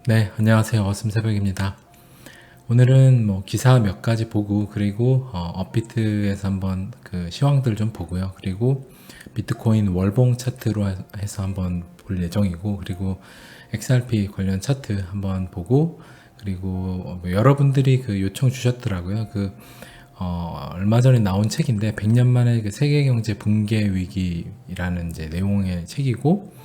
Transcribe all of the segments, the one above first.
네, 안녕하세요. 어슴새벽입니다. 오늘은 뭐 기사 몇 가지 보고, 그리고 업비트에서 한번 그 시황들 좀 보고요. 그리고 비트코인 월봉 차트로 해서 한번 볼 예정이고, 그리고 XRP 관련 차트 한번 보고, 그리고 뭐 여러분들이 그 요청 주셨더라고요. 얼마 전에 나온 책인데 100년 만에 그 세계 경제 붕괴 위기라는 이제 내용의 책이고,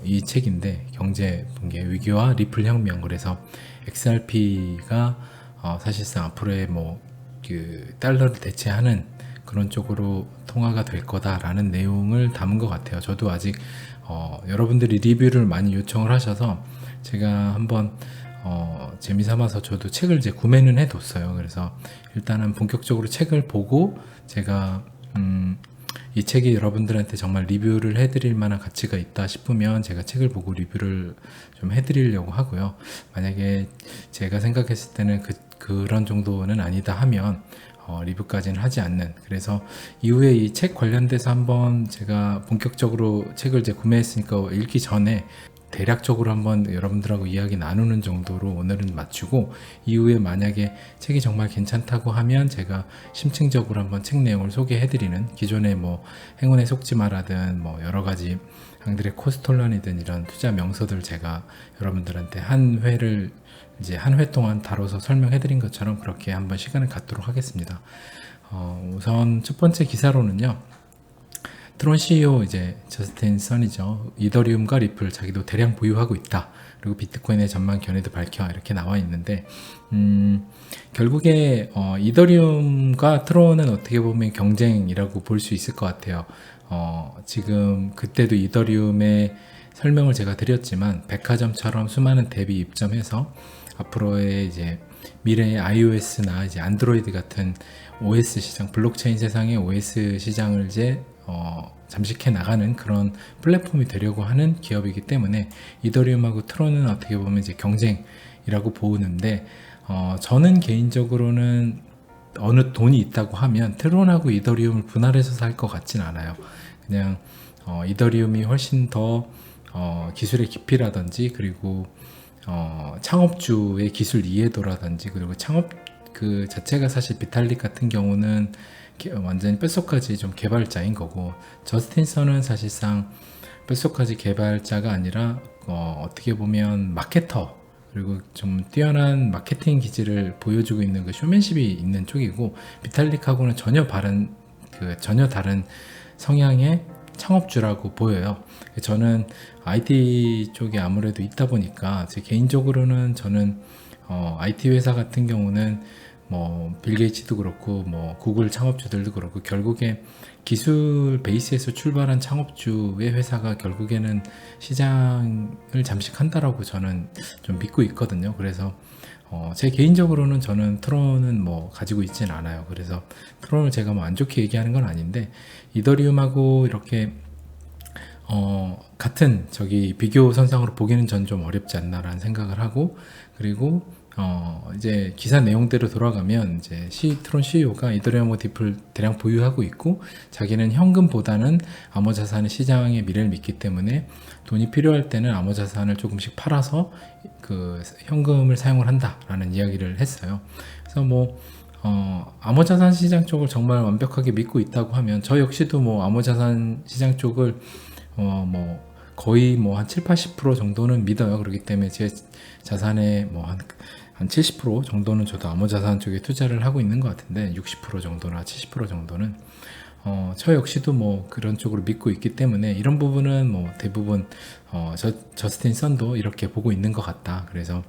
이 책인데 경제 붕괴 위기와 리플 혁명. 그래서 XRP가 사실상 앞으로의 뭐 그 달러를 대체하는 그런 쪽으로 통화가 될 거다라는 내용을 담은 것 같아요. 저도 아직 여러분들이 리뷰를 많이 요청을 하셔서 제가 한번 재미삼아서 저도 책을 이제 구매는 해뒀어요. 그래서 일단은 본격적으로 책을 보고 제가 이 책이 여러분들한테 정말 리뷰를 해드릴 만한 가치가 있다 싶으면 제가 책을 보고 리뷰를 좀 해드리려고 하고요. 만약에 제가 생각했을 때는 그런 정도는 아니다 하면 리뷰까지는 하지 않는. 그래서 이후에 이 책 관련돼서 한번 제가 본격적으로 책을 이제 구매했으니까 읽기 전에 대략적으로 한번 여러분들하고 이야기 나누는 정도로 오늘은 맞추고, 이후에 만약에 책이 정말 괜찮다고 하면 제가 심층적으로 한번 책 내용을 소개해드리는, 기존에 뭐 행운에 속지 마라든 뭐 여러가지 앙드레 코스톨란이든 이런 투자 명서들 제가 여러분들한테 한 회를 이제 한 회 동안 다뤄서 설명해드린 것처럼 그렇게 한번 시간을 갖도록 하겠습니다. 우선 첫 번째 기사로는요, 트론 CEO 이제 저스틴 선이죠. 이더리움과 리플 자기도 대량 보유하고 있다. 그리고 비트코인의 전망 견해도 밝혀, 이렇게 나와 있는데, 결국에 이더리움과 트론은 어떻게 보면 경쟁이라고 볼 수 있을 것 같아요. 지금 그때도 이더리움의 설명을 제가 드렸지만, 백화점처럼 수많은 대 입점해서 앞으로의 이제 미래의 iOS나 이제 안드로이드 같은 OS 시장, 블록체인 세상의 OS 시장을 이제 잠식해 나가는 그런 플랫폼이 되려고 하는 기업이기 때문에 이더리움하고 트론은 어떻게 보면 이제 경쟁이라고 보는데, 저는 개인적으로는 어느 돈이 있다고 하면 트론하고 이더리움을 분할해서 살 것 같진 않아요. 그냥 이더리움이 훨씬 더 기술의 깊이라든지, 그리고 창업주의 기술 이해도라든지, 그리고 창업 그 자체가 사실 비탈릭 같은 경우는 완전히 뼛속까지 좀 개발자인 거고, 저스틴 선은 사실상 뼛속까지 개발자가 아니라 어떻게 보면 마케터, 그리고 좀 뛰어난 마케팅 기질을 보여주고 있는 그 쇼맨십이 있는 쪽이고, 비탈릭하고는 전혀 다른 성향의 창업주라고 보여요. 저는 IT 쪽에 아무래도 있다 보니까 제 개인적으로는 저는 IT 회사 같은 경우는 뭐 빌 게이츠도 그렇고 뭐 구글 창업주들도 그렇고 결국에 기술 베이스에서 출발한 창업주의 회사가 결국에는 시장을 잠식한다라고 저는 좀 믿고 있거든요. 그래서 제 개인적으로는 저는 트론은 뭐 가지고 있진 않아요. 그래서 트론을 제가 뭐 안 좋게 얘기하는 건 아닌데, 이더리움하고 이렇게 같은 비교 선상으로 보기는 전 좀 어렵지 않나라는 생각을 하고, 그리고 이제 기사 내용대로 돌아가면 이제 트론 CEO가 이더리움과 디플 대량 보유하고 있고, 자기는 현금보다는 암호자산의 시장의 미래를 믿기 때문에 돈이 필요할 때는 암호자산을 조금씩 팔아서 그 현금을 사용을 한다라는 이야기를 했어요. 그래서 뭐 암호자산 시장 쪽을 정말 완벽하게 믿고 있다고 하면 저 역시도 뭐 암호자산 시장 쪽을 뭐 거의 뭐 한 7, 80% 정도는 믿어요. 그렇기 때문에 제 자산의 뭐 한 70% 정도는 저도 암호자산 쪽에 투자를 하고 있는 것 같은데, 60% 정도나 70% 정도는 저 역시도 뭐 그런 쪽으로 믿고 있기 때문에 이런 부분은 뭐 대부분 저스틴 선도 이렇게 보고 있는 것 같다. 그래서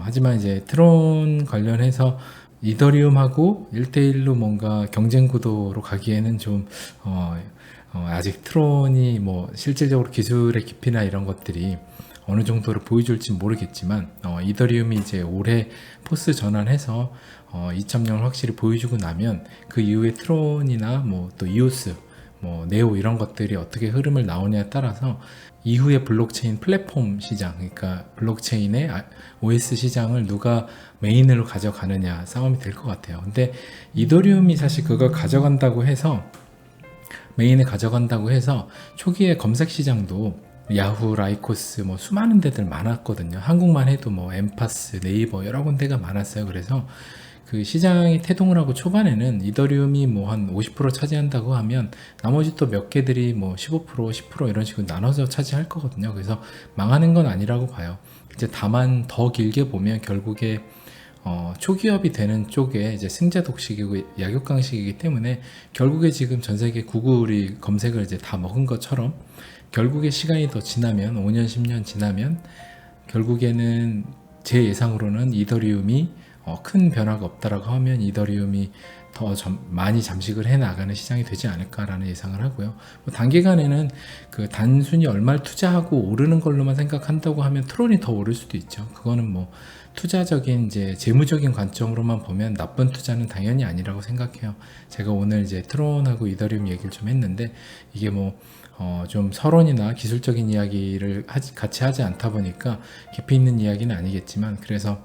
하지만 이제 트론 관련해서 이더리움하고 1대1로 뭔가 경쟁 구도로 가기에는 좀 아직 트론이 뭐 실질적으로 기술의 깊이나 이런 것들이 어느 정도로 보여줄지 모르겠지만, 이더리움이 이제 올해 포스 전환해서 2.0을 확실히 보여주고 나면 그 이후에 트론이나 뭐 또 이오스, 뭐 네오 이런 것들이 어떻게 흐름을 나오냐에 따라서 이후에 블록체인 플랫폼 시장, 그러니까 블록체인의 OS 시장을 누가 메인으로 가져가느냐 싸움이 될 것 같아요. 근데 이더리움이 사실 그걸 가져간다고 해서 초기에 검색 시장도 야후, 라이코스 뭐 수많은 데들 많았거든요. 한국만 해도 뭐 엠파스, 네이버 여러 군데가 많았어요. 그래서 그 시장이 태동을 하고 초반에는 이더리움이 뭐 한 50% 차지한다고 하면 나머지 또 몇 개들이 뭐 15%, 10% 이런 식으로 나눠서 차지할 거거든요. 그래서 망하는 건 아니라고 봐요. 이제 다만 더 길게 보면 결국에 초기업이 되는 쪽에 이제 승자 독식이고 약육강식이기 때문에 결국에 지금 전 세계 구글이 검색을 이제 다 먹은 것처럼 결국에 시간이 더 지나면 5년, 10년 지나면 결국에는 제 예상으로는 이더리움이 큰 변화가 없다라고 하면 이더리움이 더 많이 잠식을 해 나가는 시장이 되지 않을까라는 예상을 하고요. 뭐 단기간에는 그 단순히 얼마를 투자하고 오르는 걸로만 생각한다고 하면 트론이 더 오를 수도 있죠. 그거는 뭐 투자적인 이제 재무적인 관점으로만 보면 나쁜 투자는 당연히 아니라고 생각해요. 제가 오늘 이제 트론하고 이더리움 얘기를 좀 했는데 이게 뭐 좀 서론이나 기술적인 이야기를 같이 하지 않다 보니까 깊이 있는 이야기는 아니겠지만 그래서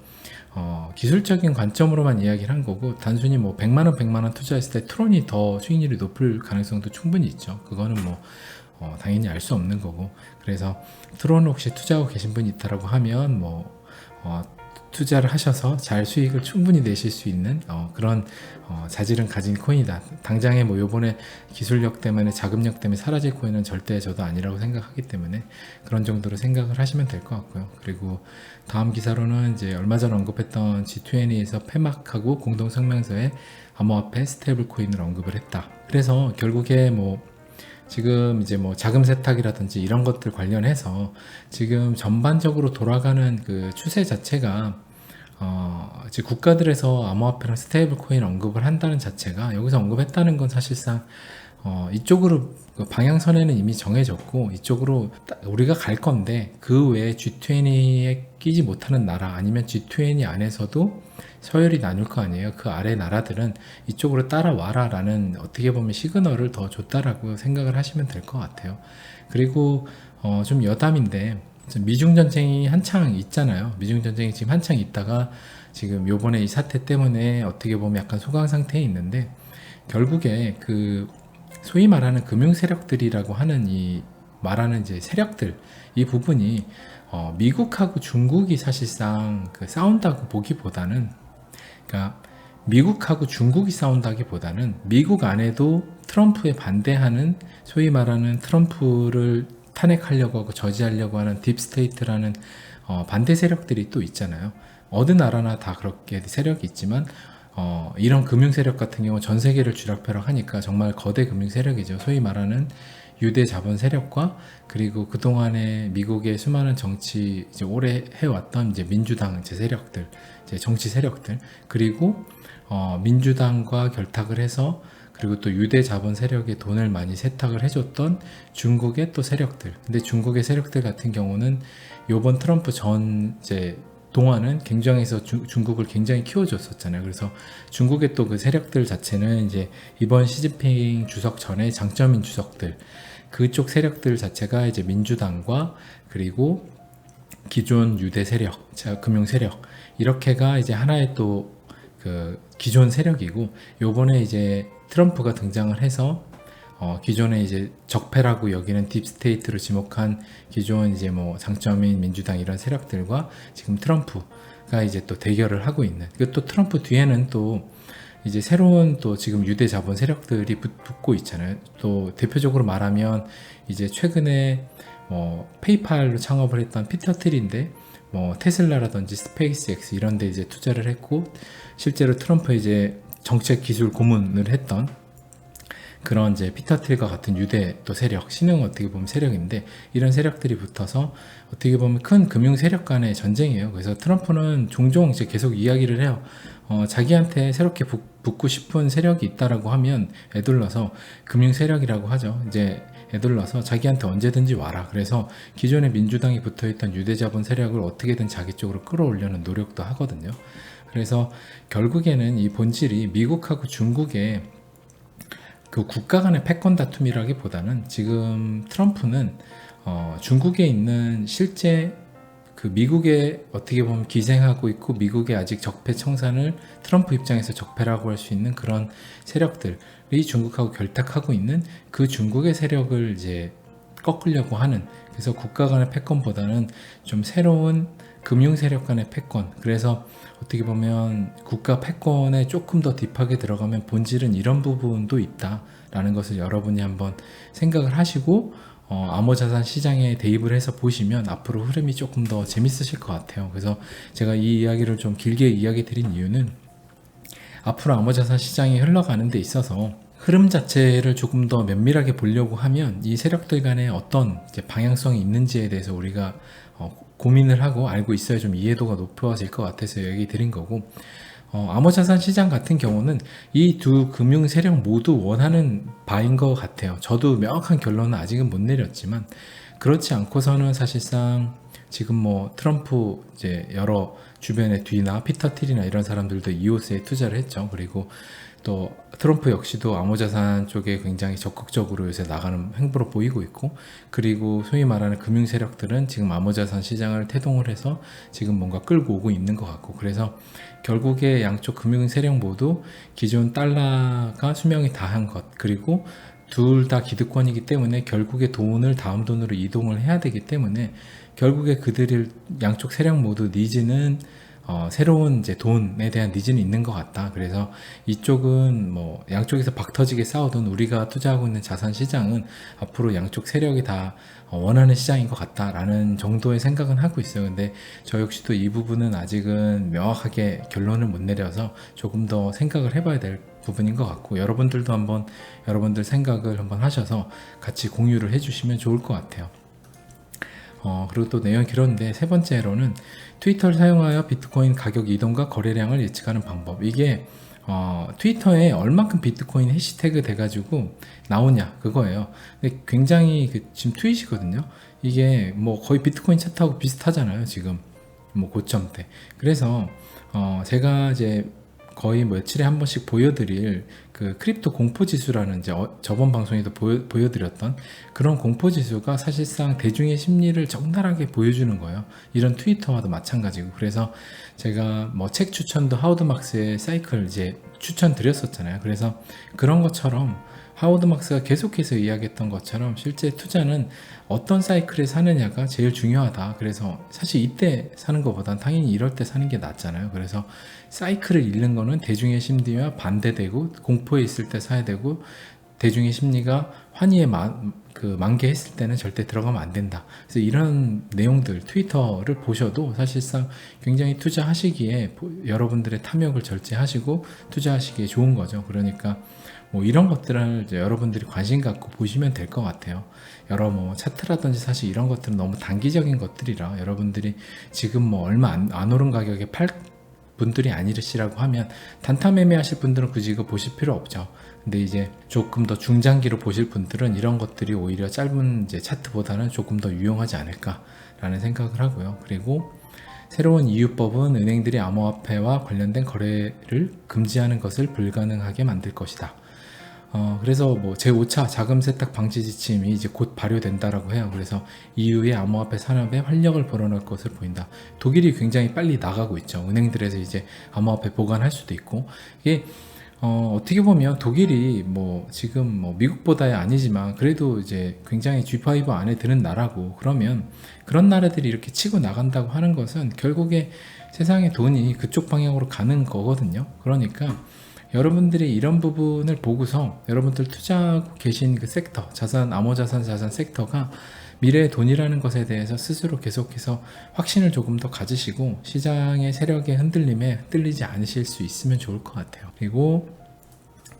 기술적인 관점으로만 이야기를 한 거고 단순히 뭐 100만원 100만원 투자했을 때 트론이 더 수익률이 높을 가능성도 충분히 있죠. 그거는 뭐 당연히 알 수 없는 거고 그래서 트론 혹시 투자하고 계신 분이 있다라고 하면 뭐 투자를 하셔서 잘 수익을 충분히 내실 수 있는 그런 자질은 가진 코인이다. 당장에 뭐 요번에 기술력 때문에 자금력 때문에 사라질 코인은 절대 저도 아니라고 생각하기 때문에 그런 정도로 생각을 하시면 될 것 같고요. 그리고 다음 기사로는 이제 얼마 전 언급했던 G20에서 폐막하고 공동성명서에 암호화폐 스테이블 코인을 언급을 했다. 그래서 결국에 뭐 지금 이제 뭐 자금 세탁이라든지 이런 것들 관련해서 지금 전반적으로 돌아가는 그 추세 자체가 이제 국가들에서 암호화폐랑 스테이블 코인 언급을 한다는 자체가 여기서 언급했다는 건 사실상 이쪽으로 그 방향선에는 이미 정해졌고 이쪽으로 우리가 갈 건데 그 외에 G20에 끼지 못하는 나라 아니면 G20 안에서도 서열이 나뉠 거 아니에요. 그 아래 나라들은 이쪽으로 따라와라 라는 어떻게 보면 시그널을 더 줬다라고 생각을 하시면 될 것 같아요. 그리고 좀 여담인데 미중 전쟁이 한창 있잖아요. 미중 전쟁이 지금 한창 있다가 지금 요번에 이 사태 때문에 어떻게 보면 약간 소강 상태에 있는데 결국에 그 소위 말하는 금융 세력들이라고 하는 이 말하는 이제 세력들 이 부분이 미국하고 중국이 사실상 그 싸운다고 보기보다는 그러니까 미국하고 중국이 싸운다기보다는 미국 안에도 트럼프에 반대하는 소위 말하는 트럼프를 탄핵하려고 하고 저지하려고 하는 딥스테이트라는 반대 세력들이 또 있잖아요. 어느 나라나 다 그렇게 세력이 있지만 이런 금융 세력 같은 경우 전 세계를 쥐락펴락하니까 정말 거대 금융 세력이죠. 소위 말하는 유대 자본 세력과 그리고 그동안에 미국의 수많은 정치 이제 오래 해왔던 이제 민주당 이제 세력들, 이제 정치 세력들 그리고 민주당과 결탁을 해서 그리고 또 유대 자본 세력에 돈을 많이 세탁을 해줬던 중국의 또 세력들. 근데 중국의 세력들 같은 경우는 요번 트럼프 전 이제 동안은 굉장해서 중국을 굉장히 키워줬었잖아요. 그래서 중국의 또 그 세력들 자체는 이제 이번 시진핑 주석 전에 장점인 주석들 그쪽 세력들 자체가 이제 민주당과 그리고 기존 유대 세력, 금융 세력 이렇게가 이제 하나의 또 그 기존 세력이고 요번에 이제 트럼프가 등장을 해서 기존에 이제 적폐라고 여기는 딥스테이트로 지목한 기존 이제 뭐 장점인 민주당 이런 세력들과 지금 트럼프가 이제 또 대결을 하고 있는 또 트럼프 뒤에는 또 이제 새로운 또 지금 유대 자본 세력들이 붙고 있잖아요. 또 대표적으로 말하면 이제 최근에 페이팔로 창업을 했던 피터 틸인데 뭐 테슬라라든지 스페이스X 이런 데 이제 투자를 했고 실제로 트럼프 이제 정책 기술 고문을 했던 그런 이제 피터 틸과 같은 유대 또 세력, 신흥 어떻게 보면 세력인데 이런 세력들이 붙어서 어떻게 보면 큰 금융 세력 간의 전쟁이에요. 그래서 트럼프는 종종 이제 계속 이야기를 해요. 자기한테 새롭게 붙고 싶은 세력이 있다라고 하면 애둘러서 금융 세력이라고 하죠. 이제 애둘러서 자기한테 언제든지 와라. 그래서 기존에 민주당이 붙어있던 유대자본 세력을 어떻게든 자기 쪽으로 끌어올려는 노력도 하거든요. 그래서 결국에는 이 본질이 미국하고 중국의 그 국가 간의 패권 다툼이라기보다는 지금 트럼프는 중국에 있는 실제 그 미국에 어떻게 보면 기생하고 있고 미국의 아직 적폐 청산을 트럼프 입장에서 적폐라고 할 수 있는 그런 세력들이 중국하고 결탁하고 있는 그 중국의 세력을 이제 꺾으려고 하는, 그래서 국가 간의 패권보다는 좀 새로운 금융 세력 간의 패권, 그래서 어떻게 보면 국가 패권에 조금 더 딥하게 들어가면 본질은 이런 부분도 있다라는 것을 여러분이 한번 생각을 하시고 암호자산 시장에 대입을 해서 보시면 앞으로 흐름이 조금 더 재밌으실 것 같아요. 그래서 제가 이 이야기를 좀 길게 이야기 드린 이유는 앞으로 암호자산 시장이 흘러가는 데 있어서 흐름 자체를 조금 더 면밀하게 보려고 하면 이 세력들 간에 어떤 이제 방향성이 있는지에 대해서 우리가 고민을 하고 알고 있어야 좀 이해도가 높아질 것 같아서 얘기 드린 거고, 암호자산 시장 같은 경우는 이 두 금융 세력 모두 원하는 바인 것 같아요. 저도 명확한 결론은 아직은 못 내렸지만, 그렇지 않고서는 사실상 지금 뭐 트럼프 이제 여러 주변의 뒤나 피터 틸이나 이런 사람들도 이오스에 투자를 했죠. 그리고 또 트럼프 역시도 암호자산 쪽에 굉장히 적극적으로 요새 나가는 행보로 보이고 있고, 그리고 소위 말하는 금융 세력들은 지금 암호자산 시장을 태동을 해서 지금 뭔가 끌고 오고 있는 것 같고, 그래서 결국에 양쪽 금융 세력 모두 기존 달러가 수명이 다한 것, 그리고 둘 다 기득권이기 때문에 결국에 돈을 다음 돈으로 이동을 해야 되기 때문에 결국에 그들의 양쪽 세력 모두 니즈는 새로운 이제 돈에 대한 니즈는 있는 것 같다. 그래서 이쪽은 뭐 양쪽에서 박터지게 싸우던 우리가 투자하고 있는 자산 시장은 앞으로 양쪽 세력이 다 원하는 시장인 것 같다라는 정도의 생각은 하고 있어요. 근데 저 역시도 이 부분은 아직은 명확하게 결론을 못 내려서 조금 더 생각을 해봐야 될 부분인 것 같고, 여러분들도 한번 여러분들 생각을 한번 하셔서 같이 공유를 해주시면 좋을 것 같아요. 그리고 또 내용이 길었는데, 세 번째로는 트위터를 사용하여 비트코인 가격 이동과 거래량을 예측하는 방법. 이게 트위터에 얼만큼 비트코인 해시태그 돼가지고 나오냐 그거예요. 근데 굉장히 지금 트윗이거든요. 이게 뭐 거의 비트코인 차트하고 비슷하잖아요. 지금 뭐 고점 때. 그래서 제가 이제 거의 며칠에 한 번씩 보여드릴 그 크립토 공포지수라는 이제 저번 방송에도 보여드렸던 그런 공포지수가 사실상 대중의 심리를 적나라하게 보여주는 거예요. 이런 트위터와도 마찬가지고, 그래서 제가 뭐 책 추천도 하워드 막스의 사이클 이제 추천드렸었잖아요. 그래서 그런 것처럼 하워드 막스가 계속해서 이야기했던 것처럼 실제 투자는 어떤 사이클에 사느냐가 제일 중요하다. 그래서 사실 이때 사는 것보단 당연히 이럴 때 사는 게 낫잖아요. 그래서 사이클을 잃는 거는 대중의 심리와 반대되고, 공포에 있을 때 사야 되고, 대중의 심리가 환희에 만개했을 때는 절대 들어가면 안 된다. 그래서 이런 내용들 트위터를 보셔도 사실상 굉장히 투자하시기에 여러분들의 탐욕을 절제하시고 투자하시기에 좋은 거죠. 그러니까 뭐 이런 것들을 이제 여러분들이 관심 갖고 보시면 될 것 같아요. 여러 뭐 차트라든지 사실 이런 것들은 너무 단기적인 것들이라 여러분들이 지금 뭐 얼마 안 오른 가격에 팔 분들이 아니시라고 하면 단타 매매하실 분들은 굳이 이거 보실 필요 없죠. 근데 이제 조금 더 중장기로 보실 분들은 이런 것들이 오히려 짧은 이제 차트보다는 조금 더 유용하지 않을까라는 생각을 하고요. 그리고 새로운 EU법은 은행들이 암호화폐와 관련된 거래를 금지하는 것을 불가능하게 만들 것이다. 그래서 뭐 제5차 자금 세탁 방지 지침이 이제 곧 발효된다라고 해요. 그래서 EU의 암호화폐 산업에 활력을 불어넣을 것을 보인다. 독일이 굉장히 빨리 나가고 있죠. 은행들에서 이제 암호화폐 보관할 수도 있고, 이게 어떻게 보면 독일이 뭐 지금 뭐 미국보다야 아니지만 그래도 이제 굉장히 G5 안에 드는 나라고, 그러면 그런 나라들이 이렇게 치고 나간다고 하는 것은 결국에 세상의 돈이 그쪽 방향으로 가는 거거든요. 그러니까 여러분들이 이런 부분을 보고서 여러분들 투자하고 계신 그 섹터, 암호자산 자산 섹터가 미래의 돈이라는 것에 대해서 스스로 계속해서 확신을 조금 더 가지시고 시장의 세력의 흔들림에 흔들리지 않으실 수 있으면 좋을 것 같아요. 그리고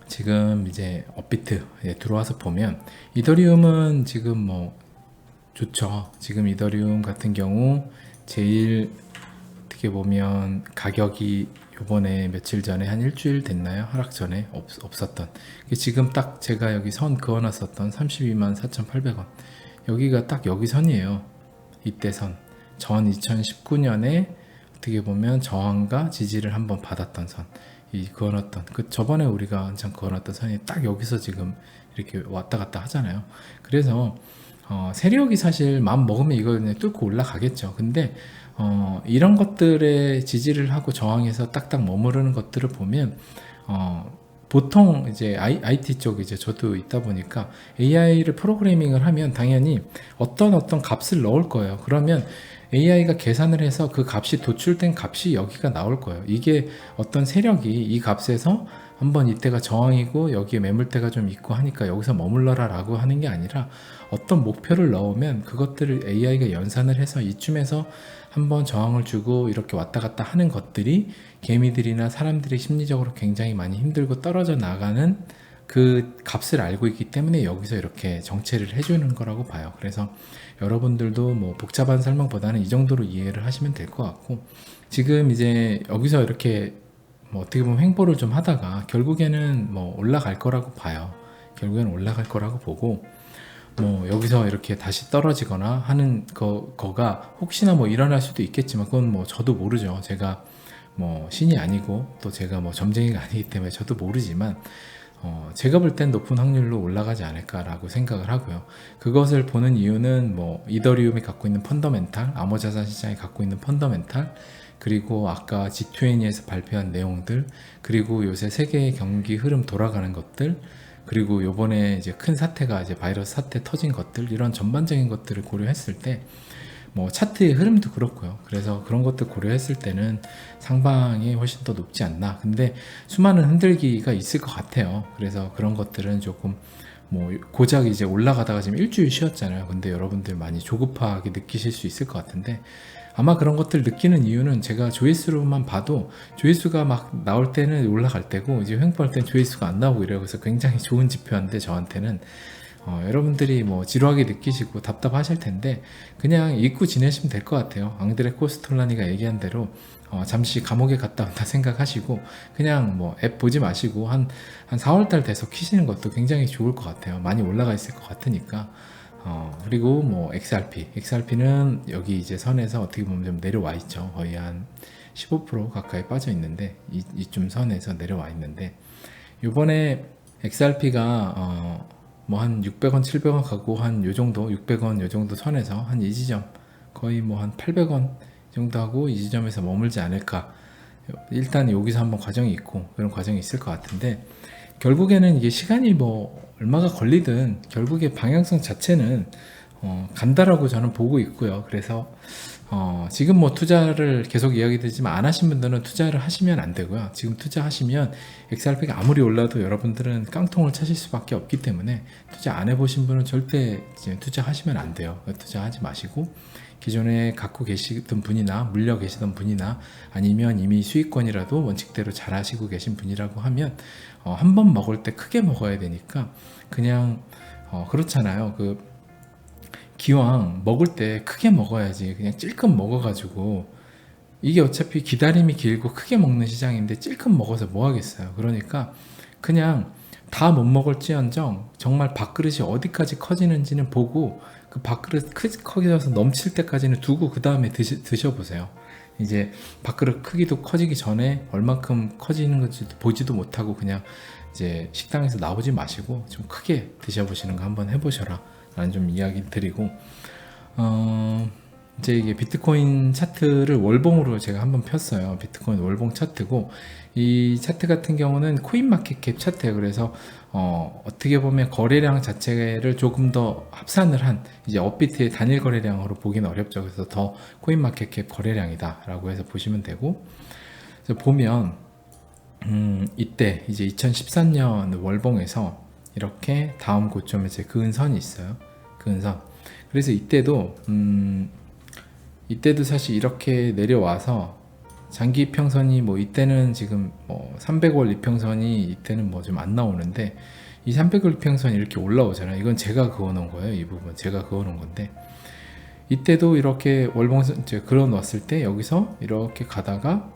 지금 이제 업비트에 들어와서 보면 이더리움은 지금 뭐 좋죠. 지금 이더리움 같은 경우 제일 어떻게 보면 가격이 요번에 며칠 전에 한 일주일 됐나요? 하락 전에 없었던 지금 딱 제가 여기 선 그어놨었던 32만 4,800원 여기가 딱 여기 선이에요. 이때선 전 2019년에 어떻게 보면 저항과 지지를 한번 받았던 선, 이 그어놨던 그 저번에 우리가 한참 그어놨던 선이 딱 여기서 지금 이렇게 왔다 갔다 하잖아요. 그래서 세력이 사실 마음 먹으면 이거 그냥 뚫고 올라가겠죠. 근데 이런 것들에 지지를 하고 저항해서 딱딱 머무르는 것들을 보면 보통 이제 IT 쪽 이제 저도 있다 보니까 AI를 프로그래밍을 하면 당연히 어떤 값을 넣을 거예요. 그러면 AI가 계산을 해서 그 값이 도출된 값이 여기가 나올 거예요. 이게 어떤 세력이 이 값에서 한번 이때가 저항이고 여기에 매물대가 좀 있고 하니까 여기서 머물러라 라고 하는 게 아니라 어떤 목표를 넣으면 그것들을 AI가 연산을 해서 이쯤에서 한번 저항을 주고 이렇게 왔다 갔다 하는 것들이 개미들이나 사람들이 심리적으로 굉장히 많이 힘들고 떨어져 나가는 그 값을 알고 있기 때문에 여기서 이렇게 정체를 해주는 거라고 봐요. 그래서 여러분들도 뭐 복잡한 설명보다는 이 정도로 이해를 하시면 될 것 같고, 지금 이제 여기서 이렇게 뭐 어떻게 보면 횡보를 좀 하다가 결국에는 뭐 올라갈 거라고 봐요. 결국에는 올라갈 거라고 보고, 뭐 여기서 이렇게 다시 떨어지거나 하는 거가 혹시나 뭐 일어날 수도 있겠지만 그건 뭐 저도 모르죠. 제가 뭐 신이 아니고 또 제가 뭐 점쟁이가 아니기 때문에 저도 모르지만 제가 볼 땐 높은 확률로 올라가지 않을까라고 생각을 하고요. 그것을 보는 이유는 뭐 이더리움이 갖고 있는 펀더멘탈, 암호자산 시장이 갖고 있는 펀더멘탈, 그리고 아까 G20에서 발표한 내용들, 그리고 요새 세계의 경기 흐름 돌아가는 것들, 그리고 요번에 이제 큰 사태가 이제 바이러스 사태 터진 것들, 이런 전반적인 것들을 고려했을 때 뭐 차트의 흐름도 그렇고요. 그래서 그런 것들 고려했을 때는 상방이 훨씬 더 높지 않나. 근데 수많은 흔들기가 있을 것 같아요. 그래서 그런 것들은 조금 뭐 고작 이제 올라가다가 지금 일주일 쉬었잖아요. 근데 여러분들 많이 조급하게 느끼실 수 있을 것 같은데, 아마 그런 것들 느끼는 이유는 제가 조회수로만 봐도 조회수가 막 나올 때는 올라갈 때고 이제 횡보할 때는 조회수가 안 나오고 이래요. 그래서 굉장히 좋은 지표인데 저한테는 여러분들이 뭐 지루하게 느끼시고 답답하실 텐데 그냥 잊고 지내시면 될 것 같아요. 앙드레 코스톨라니가 얘기한 대로 잠시 감옥에 갔다 온다 생각하시고 그냥 뭐 앱 보지 마시고 한 4월달 돼서 키시는 것도 굉장히 좋을 것 같아요. 많이 올라가 있을 것 같으니까. 그리고 뭐 XRP는 여기 이제 선에서 어떻게 보면 좀 내려와 있죠. 거의 한 15% 가까이 빠져 있는데 이쯤 선에서 내려와 있는데, 요번에 XRP가 뭐 한 600원, 700원 가고 한 요 정도 600원 요 정도 선에서 한 이 지점 거의 뭐 한 800원 정도 하고 이 지점에서 머물지 않을까. 일단 여기서 한번 과정이 있고 그런 과정이 있을 것 같은데, 결국에는 이게 시간이 뭐 얼마가 걸리든 결국에 방향성 자체는 간다라고 저는 보고 있고요. 그래서 지금 뭐 투자를 계속 이야기 드리지만 안 하신 분들은 투자를 하시면 안 되고요. 지금 투자하시면 XRP가 아무리 올라도 여러분들은 깡통을 차실 수밖에 없기 때문에 투자 안 해보신 분은 절대 투자하시면 안 돼요. 투자하지 마시고 기존에 갖고 계시던 분이나 물려 계시던 분이나 아니면 이미 수익권이라도 원칙대로 잘 하시고 계신 분이라고 하면 한 번 먹을 때 크게 먹어야 되니까 그냥 그렇잖아요. 기왕 먹을 때 크게 먹어야지 그냥 찔끔 먹어가지고, 이게 어차피 기다림이 길고 크게 먹는 시장인데 찔끔 먹어서 뭐 하겠어요. 그러니까 그냥 다 못 먹을지언정 정말 밥그릇이 어디까지 커지는지는 보고 그 밥그릇 커져서 넘칠 때까지는 두고 그 다음에 드셔보세요. 이제 밥그릇 크기도 커지기 전에 얼만큼 커지는 건지 보지도 못하고 그냥 이제 식당에서 나오지 마시고 좀 크게 드셔보시는 거 한번 해보셔라 라는 좀 이야기 드리고, 이제 이게 비트코인 차트를 월봉으로 제가 한번 폈어요. 비트코인 월봉 차트고, 이 차트 같은 경우는 코인마켓캡 차트예요. 그래서 어떻게 보면 거래량 자체를 조금 더 합산을 한 이제 업비트의 단일 거래량으로 보기는 어렵죠. 그래서 더 코인마켓캡 거래량이다 라고 해서 보시면 되고, 그래서 보면 이때 이제 2013년 월봉에서 이렇게 다음 고점에 이제 그은선이 있어요. 그은선. 그래서 이때도 사실 이렇게 내려와서 장기 평선이 뭐 이때는 지금 뭐 300월 이평선이 이때는 뭐 좀 안 나오는데, 이 300월 이평선이 이렇게 올라오잖아요. 이건 제가 그어 놓은 거예요. 이 부분 제가 그어 놓은 건데, 이때도 이렇게 월봉선 이제 그어 놓았을 때 여기서 이렇게 가다가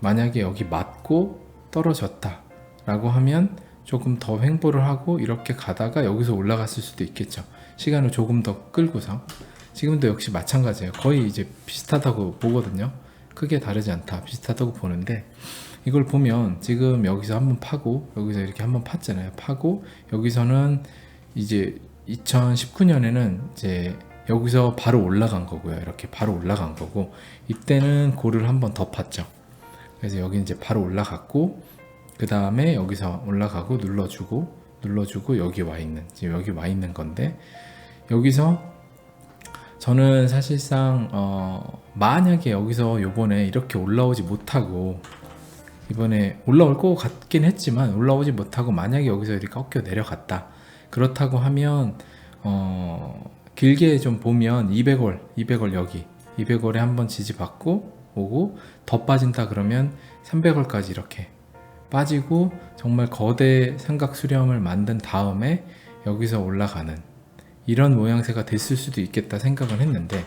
만약에 여기 맞고 떨어졌다 라고 하면 조금 더 횡보를 하고 이렇게 가다가 여기서 올라갔을 수도 있겠죠. 시간을 조금 더 끌고서. 지금도 역시 마찬가지예요. 거의 이제 비슷하다고 보거든요. 크게 다르지 않다, 비슷하다고 보는데, 이걸 보면 지금 여기서 한번 파고 여기서 이렇게 한번 팠잖아요. 파고 여기서는 이제 2019년에는 이제 여기서 바로 올라간 거고요. 이렇게 바로 올라간 거고, 이때는 고를 한번 더 팠죠. 그래서 여기 이제 바로 올라갔고, 그 다음에 여기서 올라가고 눌러주고 여기 와 있는, 지금 여기 와 있는 건데, 여기서 저는 사실상 만약에 여기서 요번에 이렇게 올라오지 못하고, 이번에 올라올 것 같긴 했지만 올라오지 못하고 만약에 여기서 이렇게 꺾여 내려갔다, 그렇다고 하면 길게 좀 보면 200월 여기 200월에 한번 지지받고 오고, 더 빠진다 그러면 300월까지 이렇게 빠지고 정말 거대 삼각 수렴을 만든 다음에 여기서 올라가는 이런 모양새가 됐을 수도 있겠다 생각을 했는데,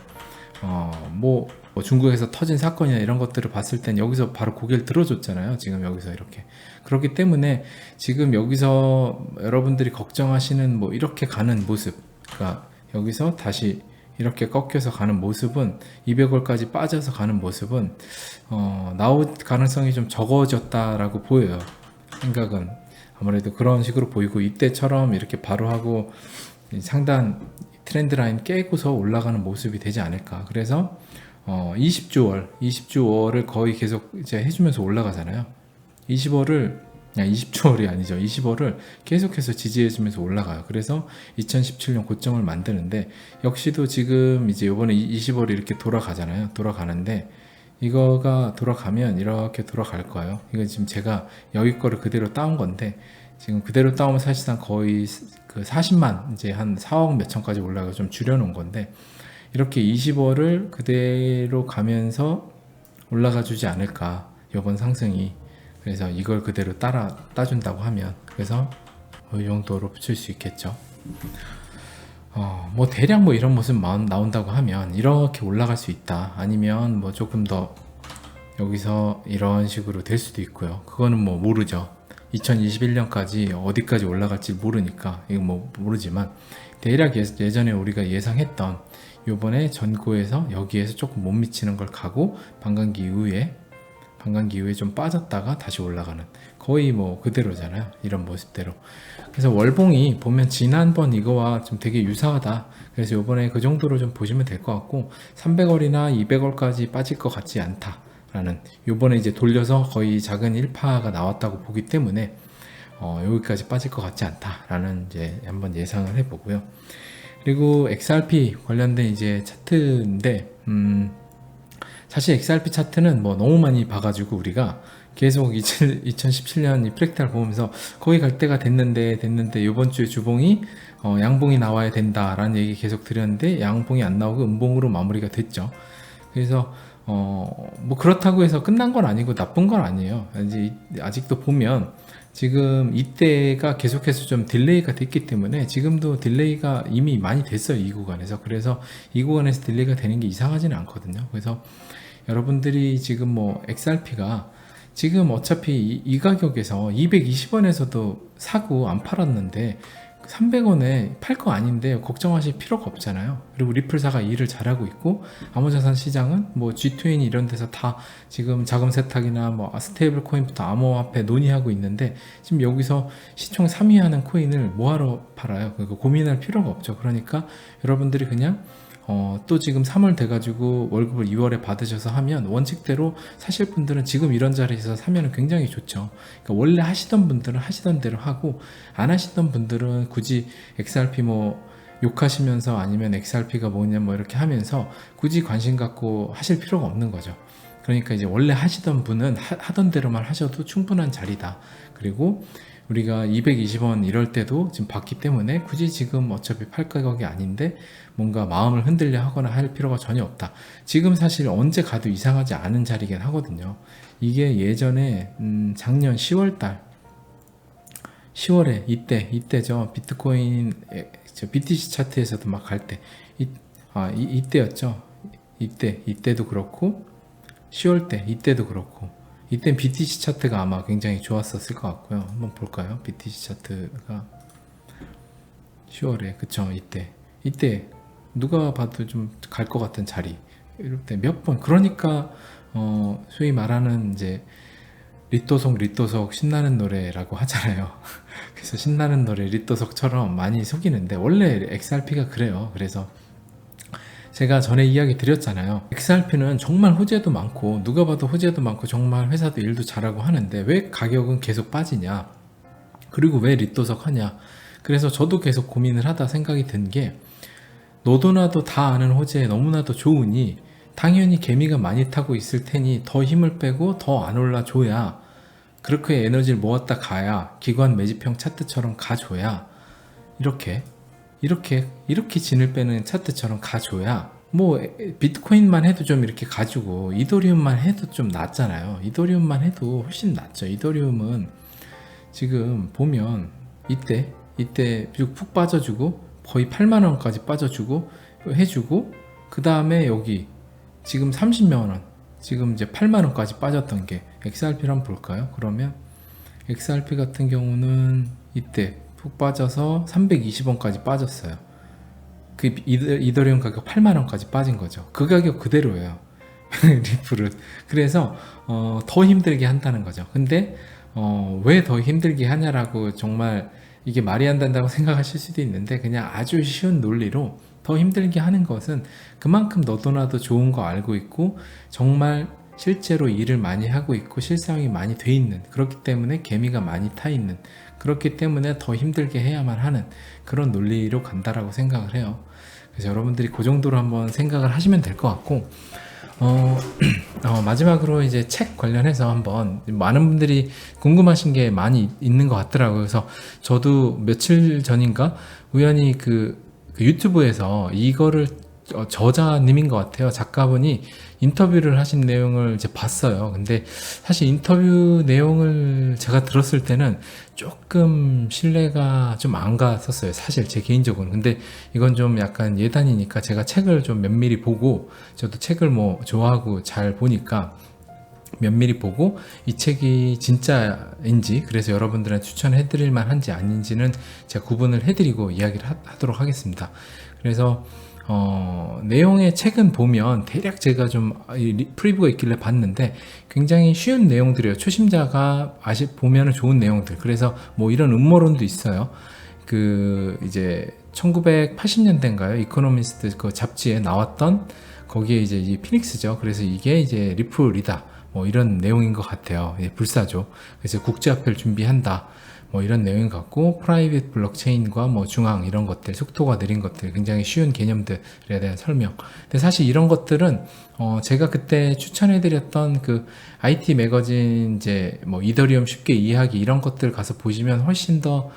뭐 중국에서 터진 사건이나 이런 것들을 봤을 땐 여기서 바로 고개를 들어줬잖아요. 지금 여기서 이렇게. 그렇기 때문에 지금 여기서 여러분들이 걱정하시는 뭐 이렇게 가는 모습, 그러니까 여기서 다시 이렇게 꺾여서 가는 모습은, 200월까지 빠져서 가는 모습은 나올 가능성이 좀 적어졌다라고 보여요. 생각은 아무래도 그런 식으로 보이고, 이때처럼 이렇게 바로 하고 상단 트렌드 라인 깨고서 올라가는 모습이 되지 않을까. 그래서 20주월을 거의 계속 이제 해주면서 올라가잖아요. 20월이 아니죠. 20월을 계속해서 지지해주면서 올라가요. 그래서 2017년 고점을 만드는데, 역시도 지금 이제 요번에 20월이 이렇게 돌아가잖아요. 돌아가는데, 이거가 돌아가면 이렇게 돌아갈 거예요. 이건 지금 제가 여기 거를 그대로 따온 건데, 지금 그대로 따오면 사실상 거의 그 40만, 이제 한 4억 몇천까지 올라가 좀 줄여놓은 건데, 이렇게 20월을 그대로 가면서 올라가 주지 않을까, 이번 상승이. 그래서 이걸 그대로 따준다고 하면, 그래서 이 정도로 붙일 수 있겠죠. 뭐 대략 뭐 이런 모습 나온다고 하면 이렇게 올라갈 수 있다, 아니면 뭐 조금 더 여기서 이런 식으로 될 수도 있고요. 그거는 뭐 모르죠. 2021년까지 어디까지 올라갈지 모르니까 이거 뭐 모르지만, 대략 예전에 우리가 예상했던 요번에 전고에서 여기에서 조금 못 미치는 걸 가고 반감기 이후에 좀 빠졌다가 다시 올라가는, 거의 뭐 그대로잖아요. 이런 모습대로. 그래서 월봉이 보면 지난번 이거와 좀 되게 유사하다. 그래서 요번에 그 정도로 좀 보시면 될 것 같고, 300월이나 200월까지 빠질 것 같지 않다 라는, 요번에 이제 돌려서 거의 작은 1파가 나왔다고 보기 때문에 여기까지 빠질 것 같지 않다 라는 이제 한번 예상을 해보고요. 그리고 XRP 관련된 이제 차트인데, 사실 XRP 차트는 뭐 너무 많이 봐가지고 우리가 계속 2017년 이 프랙탈 보면서 거기 갈 때가 됐는데 이번 주에 주봉이 양봉이 나와야 된다라는 얘기 계속 드렸는데, 양봉이 안 나오고 음봉으로 마무리가 됐죠. 그래서 뭐 그렇다고 해서 끝난 건 아니고 나쁜 건 아니에요. 이제 아직도 보면 지금 이때가 계속해서 좀 딜레이가 됐기 때문에, 지금도 딜레이가 이미 많이 됐어요, 이 구간에서. 그래서 이 구간에서 딜레이가 되는 게 이상하지는 않거든요. 그래서 여러분들이 지금 뭐 XRP가 지금 어차피 이 가격에서 220원에서도 사고 안 팔았는데 300원에 팔 거 아닌데 걱정하실 필요가 없잖아요. 그리고 리플사가 일을 잘하고 있고, 암호자산 시장은 뭐 G20 이런 데서 다 지금 자금 세탁이나 뭐 스테이블 코인부터 암호화폐 논의하고 있는데, 지금 여기서 시총 3위 하는 코인을 뭐하러 팔아요? 그러니까 고민할 필요가 없죠. 그러니까 여러분들이 그냥 또 지금 3월 돼가지고 월급을 2월에 받으셔서 하면, 원칙대로 사실 분들은 지금 이런 자리에서 사면 굉장히 좋죠. 그러니까 원래 하시던 분들은 하시던 대로 하고, 안 하시던 분들은 굳이 XRP 뭐 욕하시면서 아니면 XRP가 뭐냐 뭐 이렇게 하면서 굳이 관심 갖고 하실 필요가 없는 거죠. 그러니까 이제 원래 하시던 분은 하던 대로만 하셔도 충분한 자리다. 그리고 우리가 220원 이럴 때도 지금 봤기 때문에 굳이 지금 어차피 팔 가격이 아닌데 뭔가 마음을 흔들려 하거나 할 필요가 전혀 없다. 지금 사실 언제 가도 이상하지 않은 자리긴 하거든요. 이게 예전에 작년 10월에 이때죠. 비트코인 BTC 차트에서도 막 갈 때 이때였죠. 이때도 그렇고 10월 때 이때도 그렇고, 이땐 BTC 차트가 아마 굉장히 좋았었을 것 같고요. 한번 볼까요? BTC 차트가 10월에, 그쵸, 이때 누가 봐도 좀 갈 것 같은 자리, 이럴 때 몇 번, 그러니까 소위 말하는 이제 리또석 신나는 노래라고 하잖아요. 그래서 신나는 노래 리또석처럼 많이 속이는데, 원래 XRP가 그래요. 그래서 제가 전에 이야기 드렸잖아요. XRP는 정말 호재도 많고 누가 봐도 호재도 많고 정말 회사도 일도 잘하고 하는데 왜 가격은 계속 빠지냐, 그리고 왜 리또석 하냐. 그래서 저도 계속 고민을 하다 생각이 든 게, 너도나도 다 아는 호재에 너무나도 좋으니 당연히 개미가 많이 타고 있을 테니 더 힘을 빼고 더 안 올라줘야, 그렇게 에너지를 모았다 가야, 기관 매집형 차트처럼 가줘야, 이렇게 진을 빼는 차트처럼 가줘야, 뭐 비트코인만 해도 좀 이렇게 가지고 이더리움만 해도 좀 낫잖아요. 이더리움만 해도 훨씬 낫죠. 이더리움은 지금 보면 이때 푹 빠져주고 거의 8만원까지 빠져주고 해주고, 그 다음에 여기 지금 30만원, 지금 이제 8만원까지 빠졌던 게 XRP를 한번 볼까요? 그러면 XRP 같은 경우는 이때 푹 빠져서 320원까지 빠졌어요. 그 이더리움 가격 8만원까지 빠진 거죠. 그 가격 그대로예요. 리플은. 그래서 더 힘들게 한다는 거죠. 근데 왜 더 힘들게 하냐라고 정말 이게 말이 안 된다고 생각하실 수도 있는데, 그냥 아주 쉬운 논리로 더 힘들게 하는 것은 그만큼 너도나도 좋은 거 알고 있고 정말 실제로 일을 많이 하고 있고 실사용이 많이 돼 있는, 그렇기 때문에 개미가 많이 타 있는, 그렇기 때문에 더 힘들게 해야만 하는 그런 논리로 간다라고 생각을 해요. 그래서 여러분들이 그 정도로 한번 생각을 하시면 될 것 같고, 마지막으로 이제 책 관련해서 한번, 많은 분들이 궁금하신 게 많이 있는 것 같더라고요. 그래서 저도 며칠 전인가 우연히 그 유튜브에서 이거를, 저자님인 것 같아요. 작가분이 인터뷰를 하신 내용을 이제 봤어요. 근데 사실 인터뷰 내용을 제가 들었을 때는 조금 신뢰가 좀 안 갔었어요. 사실 제 개인적으로는. 근데 이건 좀 약간 예단이니까 제가 책을 좀 면밀히 보고, 저도 책을 뭐 좋아하고 잘 보니까 면밀히 보고 이 책이 진짜인지, 그래서 여러분들한테 추천해 드릴 만한지 아닌지는 제가 구분을 해드리고 이야기를 하도록 하겠습니다. 그래서 내용의 책은 보면 대략 제가 좀 프리뷰가 있길래 봤는데 굉장히 쉬운 내용들이에요. 초심자가 보면 좋은 내용들. 그래서 뭐 이런 음모론도 있어요. 그 이제 1980년대인가요? 이코노미스트 그 잡지에 나왔던, 거기에 이제 이 피닉스죠. 그래서 이게 이제 리플이다, 뭐 이런 내용인 것 같아요. 불사조. 그래서 국제화폐를 준비한다, 뭐 이런 내용 같고, 프라이빗 블록체인과 뭐 중앙 이런 것들, 속도가 느린 것들, 굉장히 쉬운 개념들에 대한 설명. 근데 사실 이런 것들은 제가 그때 추천해드렸던 그 IT 매거진, 이제 뭐 이더리움 쉽게 이해하기, 이런 것들 가서 보시면 훨씬 더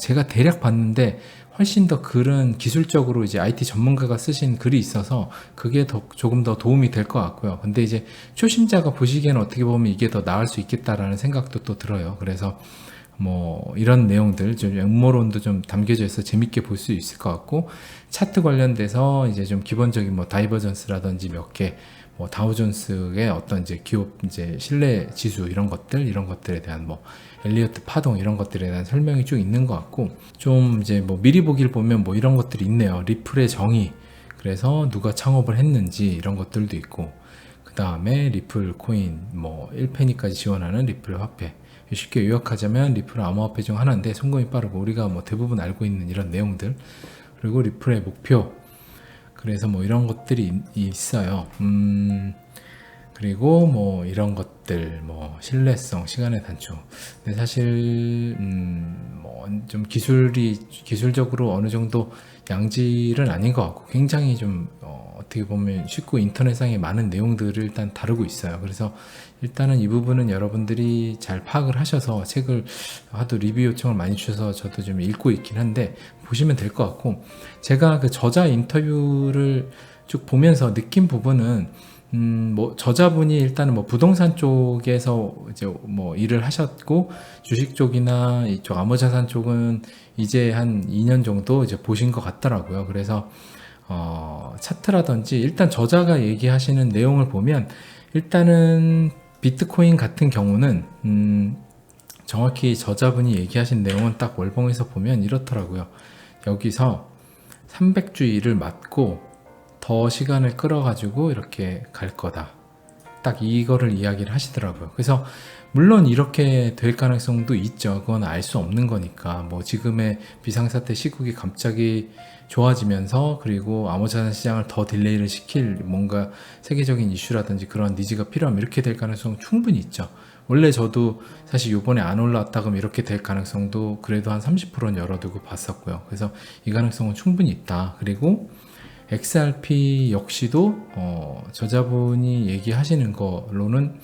제가 대략 봤는데 훨씬 더 글은 기술적으로 이제 IT 전문가가 쓰신 글이 있어서 그게 조금 더 도움이 될 것 같고요. 근데 이제 초심자가 보시기에는 어떻게 보면 이게 더 나을 수 있겠다라는 생각도 또 들어요. 그래서 뭐 이런 내용들, 좀 음모론도 좀 담겨져 있어 재밌게 볼 수 있을 것 같고, 차트 관련돼서 이제 좀 기본적인 뭐 다이버전스라든지 몇 개, 뭐 다우존스의 어떤 이제 기업 이제 신뢰 지수, 이런 것들에 대한 뭐 엘리어트 파동, 이런 것들에 대한 설명이 쭉 있는 것 같고, 좀 이제 뭐 미리 보기를 보면 뭐 이런 것들이 있네요. 리플의 정의, 그래서 누가 창업을 했는지 이런 것들도 있고, 그 다음에 리플 코인 뭐 1페니까지 지원하는 리플 화폐, 쉽게 요약하자면 리플은 암호화폐 중 하나인데 송금이 빠르고, 우리가 뭐 대부분 알고 있는 이런 내용들, 그리고 리플의 목표, 그래서 뭐 이런 것들이 있어요. 그리고 뭐 이런 것들, 뭐 신뢰성, 시간의 단축. 근데 사실 뭐 좀 기술적으로 어느 정도 양질은 아닌 것 같고, 굉장히 좀 어떻게 보면 쉽고 인터넷상에 많은 내용들을 일단 다루고 있어요. 그래서 일단은 이 부분은 여러분들이 잘 파악을 하셔서, 책을 하도 리뷰 요청을 많이 주셔서 저도 좀 읽고 있긴 한데 보시면 될 것 같고, 제가 그 저자 인터뷰를 쭉 보면서 느낀 부분은, 뭐 저자분이 일단은 뭐 부동산 쪽에서 이제 뭐 일을 하셨고, 주식 쪽이나 이쪽 암호자산 쪽은 이제 한 2년 정도 이제 보신 것 같더라고요. 그래서 차트라든지 일단 저자가 얘기하시는 내용을 보면, 일단은 비트코인 같은 경우는 정확히 저자분이 얘기하신 내용은 딱 월봉에서 보면 이렇더라고요. 여기서 300주일을 맞고 더 시간을 끌어가지고 이렇게 갈 거다. 딱 이거를 이야기를 하시더라고요. 그래서 물론 이렇게 될 가능성도 있죠. 그건 알 수 없는 거니까. 뭐 지금의 비상사태 시국이 갑자기 좋아지면서 그리고 암호자산 시장을 더 딜레이를 시킬 뭔가 세계적인 이슈라든지 그런 니즈가 필요하면 이렇게 될 가능성은 충분히 있죠. 원래 저도 사실 요번에 안 올라왔다 그러면 이렇게 될 가능성도 그래도 한 30%는 열어두고 봤었고요. 그래서 이 가능성은 충분히 있다. 그리고 XRP 역시도 저자분이 얘기하시는 거로는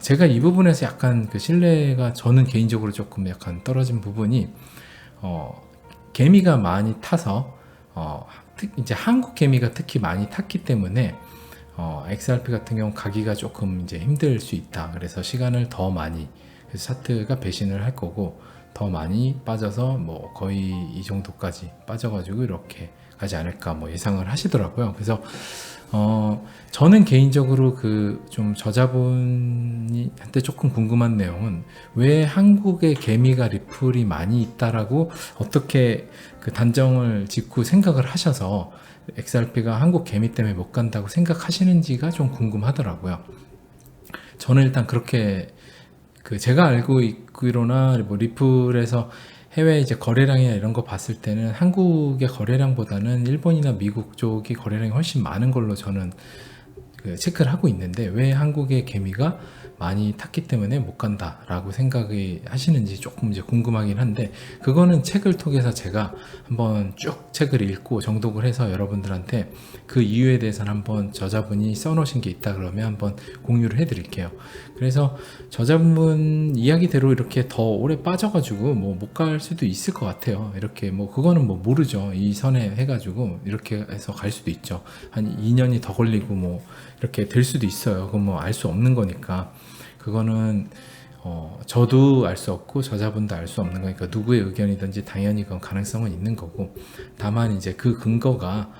제가 이 부분에서 약간 그 신뢰가 저는 개인적으로 조금 약간 떨어진 부분이 개미가 많이 타서 이제 한국 개미가 특히 많이 탔기 때문에 XRP 같은 경우 가기가 조금 이제 힘들 수 있다. 그래서 시간을 더 많이 그래서 차트가 배신을 할 거고 더 많이 빠져서 뭐 거의 이 정도까지 빠져가지고 이렇게 가지 않을까 뭐 예상을 하시더라고요. 그래서 저는 개인적으로 그 좀 저자분한테 조금 궁금한 내용은 왜 한국의 개미가 리플이 많이 있다라고 어떻게 그 단정을 짓고 생각을 하셔서 XRP가 한국 개미 때문에 못 간다고 생각하시는지가 좀 궁금하더라고요. 저는 일단 그렇게 그 제가 알고 있기로나 뭐 리플에서 해외 이제 거래량이나 이런 거 봤을 때는 한국의 거래량보다는 일본이나 미국 쪽이 거래량이 훨씬 많은 걸로 저는 그 체크를 하고 있는데 왜 한국의 개미가 많이 탔기 때문에 못 간다라고 생각이 하시는지 조금 이제 궁금하긴 한데 그거는 책을 통해서 제가 한번 쭉 책을 읽고 정독을 해서 여러분들한테 그 이유에 대해서는 한번 저자분이 써놓으신 게 있다 그러면 한번 공유를 해드릴게요. 그래서 저자분 이야기대로 이렇게 더 오래 빠져가지고 뭐 못 갈 수도 있을 것 같아요. 이렇게 뭐 그거는 뭐 모르죠. 이 선에 해가지고 이렇게 해서 갈 수도 있죠. 한 2년이 더 걸리고 뭐 이렇게 될 수도 있어요. 그건 뭐 알 수 없는 거니까. 그거는 저도 알 수 없고 저자분도 알 수 없는 거니까 누구의 의견이든지 당연히 그건 가능성은 있는 거고 다만 이제 그 근거가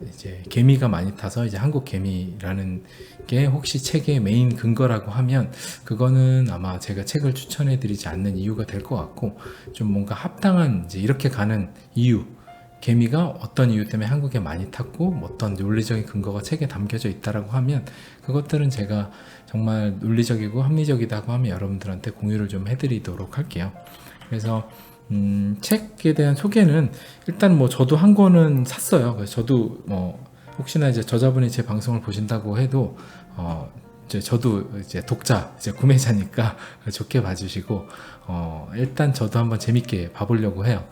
이제 개미가 많이 타서 이제 한국 개미라는 게 혹시 책의 메인 근거라고 하면 그거는 아마 제가 책을 추천해 드리지 않는 이유가 될 것 같고 좀 뭔가 합당한 이제 이렇게 가는 이유 개미가 어떤 이유 때문에 한국에 많이 탔고 어떤 논리적인 근거가 책에 담겨져 있다라고 하면 그것들은 제가 정말 논리적이고 합리적이다고 하면 여러분들한테 공유를 좀 해드리도록 할게요. 그래서 책에 대한 소개는 일단 뭐 저도 한 권은 샀어요. 그래서 저도 뭐 혹시나 이제 저자분이 제 방송을 보신다고 해도 이제 저도 이제 독자 이제 구매자니까 좋게 봐주시고 일단 저도 한번 재밌게 봐보려고 해요.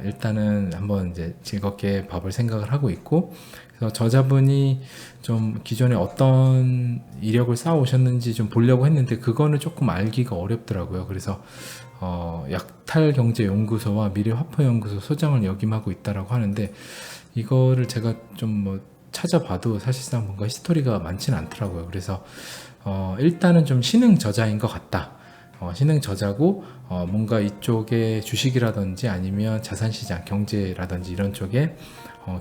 일단은 한번 이제 즐겁게 봐볼 생각을 하고 있고 그래서 저자분이 좀 기존에 어떤 이력을 쌓아오셨는지 좀 보려고 했는데 그거는 조금 알기가 어렵더라고요. 그래서 약탈경제연구소와 미래화폐연구소 소장을 역임하고 있다라고 하는데 이거를 제가 좀 뭐 찾아봐도 사실상 뭔가 히스토리가 많지는 않더라고요. 그래서 일단은 좀 신흥 저자인 것 같다. 신흥 저자고 뭔가 이쪽에 주식이라든지 아니면 자산시장, 경제라든지 이런 쪽에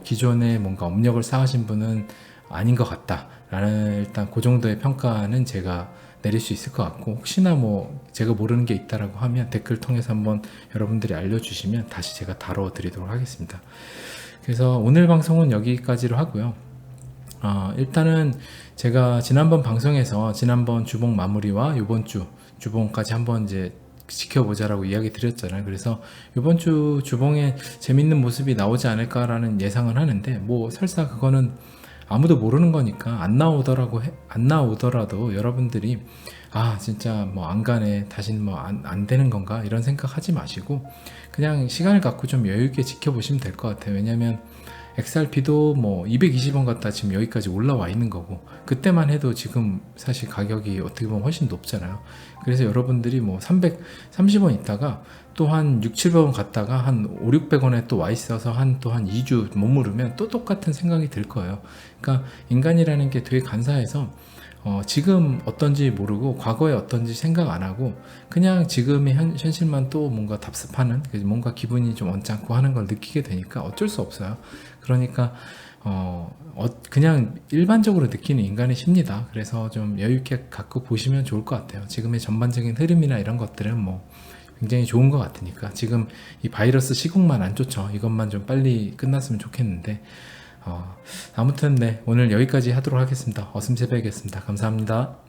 기존에 뭔가 업력을 쌓으신 분은 아닌 것 같다라는 일단 그 정도의 평가는 제가 내릴 수 있을 것 같고 혹시나 뭐 제가 모르는 게 있다라고 하면 댓글 통해서 한번 여러분들이 알려주시면 다시 제가 다뤄드리도록 하겠습니다. 그래서 오늘 방송은 여기까지로 하고요. 일단은 제가 지난번 방송에서 지난번 주봉 마무리와 이번 주 주봉까지 한번 이제 지켜보자라고 이야기 드렸잖아요. 그래서 이번 주 주봉에 재밌는 모습이 나오지 않을까라는 예상을 하는데 뭐 설사 그거는 아무도 모르는 거니까 안 나오더라도 여러분들이 진짜 뭐 안 가네 다시는 뭐 안 되는 건가 이런 생각하지 마시고 그냥 시간을 갖고 좀 여유 있게 지켜보시면 될 것 같아요. 왜냐면 XRP도 뭐 220원 갔다 지금 여기까지 올라와 있는 거고 그때만 해도 지금 사실 가격이 어떻게 보면 훨씬 높잖아요. 그래서 여러분들이 뭐 330원 있다가 또 한 6, 700원 갔다가 한 5, 600원에 또 와 있어서 또 한 2주 머무르면 또 똑같은 생각이 들 거예요. 그러니까 인간이라는 게 되게 간사해서 지금 어떤지 모르고 과거에 어떤지 생각 안 하고 그냥 지금의 현실만 또 뭔가 답습하는 뭔가 기분이 좀 언짢고 하는 걸 느끼게 되니까 어쩔 수 없어요. 그러니까 그냥 일반적으로 느끼는 인간의 심리다. 그래서 좀 여유 있게 갖고 보시면 좋을 것 같아요. 지금의 전반적인 흐름이나 이런 것들은 뭐 굉장히 좋은 것 같으니까 지금 이 바이러스 시국만 안 좋죠. 이것만 좀 빨리 끝났으면 좋겠는데 아무튼 네, 오늘 여기까지 하도록 하겠습니다. 어슴새벽이었습니다. 감사합니다.